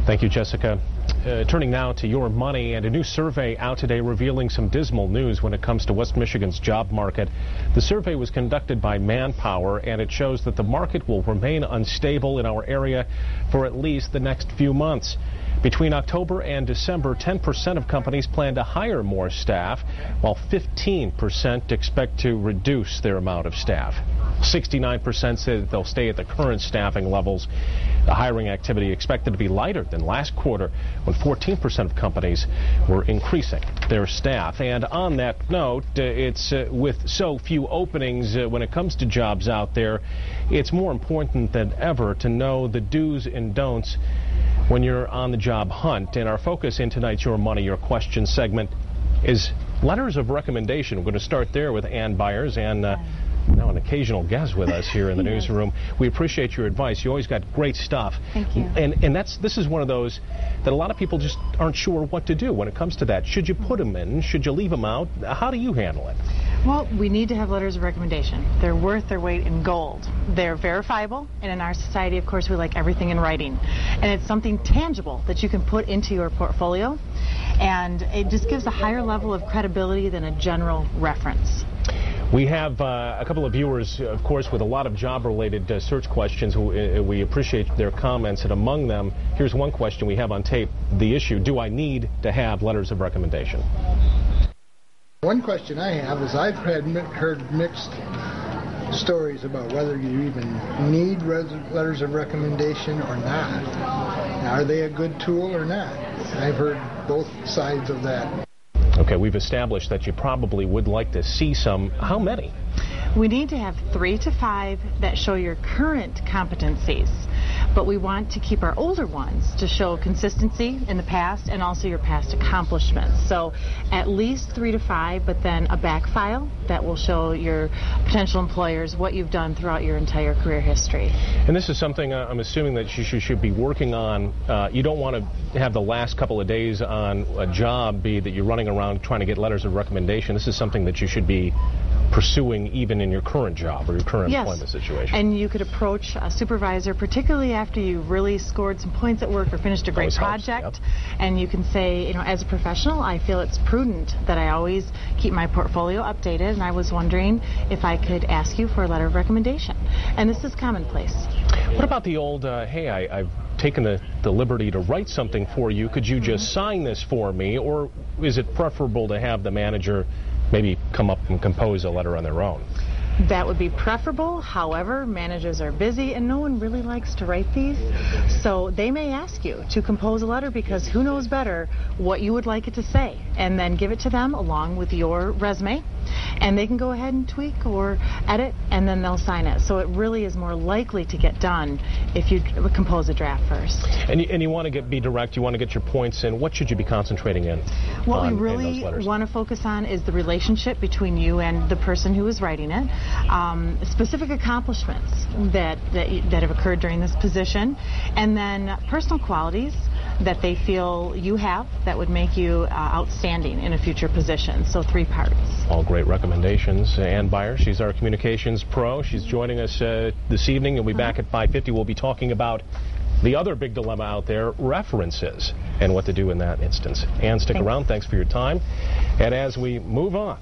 Thank you, Jessica. Turning now to your money, and a new survey out today revealing some dismal news when it comes to West Michigan's job market. The survey was conducted by Manpower, and it shows that the market will remain unstable in our area for at least the next few months. Between October and December, 10% of companies plan to hire more staff, while 15% expect to reduce their amount of staff. 69% say that they'll stay at the current staffing levels. The hiring activity expected to be lighter than last quarter, when 14% of companies were increasing their staff. And on that note, it's with so few openings when it comes to jobs out there, it's more important than ever to know the do's and don'ts when you're on the job hunt. And our focus in tonight's Your Money, Your Question segment is letters of recommendation. We're going to start there with Ann Byers, and now an occasional guest with us here in the newsroom. We appreciate your advice. You always got great stuff. Thank you. And this is one of those that a lot of people just aren't sure what to do when it comes to that. Should you put them in? Should you leave them out? How do you handle it? Well, we need to have letters of recommendation. They're worth their weight in gold. They're verifiable, and in our society, of course, we like everything in writing. And it's something tangible that you can put into your portfolio, and it just gives a higher level of credibility than a general reference. We have a couple of viewers, of course, with a lot of job-related search questions. We appreciate their comments, and among them, here's one question we have on tape. The issue, do I need to have letters of recommendation? One question I have is I've heard mixed stories about whether you even need letters of recommendation or not. Are they a good tool or not? I've heard both sides of that. Okay, we've established that you probably would like to see some. How many? We need to have 3 to 5 that show your current competencies, but we want to keep our older ones to show consistency in the past and also your past accomplishments. So at least 3 to 5, but then a back file that will show your potential employers what you've done throughout your entire career history. And this is something I'm assuming that you should be working on. You don't want to have the last couple of days on a job be that you're running around trying to get letters of recommendation. This is something that you should be pursuing even in your current job or your current employment situation. And you could approach a supervisor, particularly after you really scored some points at work or finished a great project, and you can say, you know, as a professional, I feel it's prudent that I always keep my portfolio updated, and I was wondering if I could ask you for a letter of recommendation. And this is commonplace. What about the old, hey, I've taken the liberty to write something for you, could you just sign this for me? Or is it preferable to have the manager maybe come up and compose a letter on their own? That would be preferable. However, managers are busy and no one really likes to write these. So they may ask you to compose a letter because who knows better what you would like it to say, and then give it to them along with your resume, and they can go ahead and tweak or edit, and then they'll sign it. So it really is more likely to get done if you compose a draft first. And you want to be direct, you want to get your points in. What should you be concentrating in? What we really want to focus on is the relationship between you and the person who is writing it, specific accomplishments that have occurred during this position, and then personal qualities that they feel you have that would make you outstanding in a future position. So 3 parts. All great recommendations. Ann Byers, she's our communications pro. She's joining us this evening. We'll be back at 5:50. We'll be talking about the other big dilemma out there, references, and what to do in that instance. Ann, stick around. Thanks for your time. And as we move on,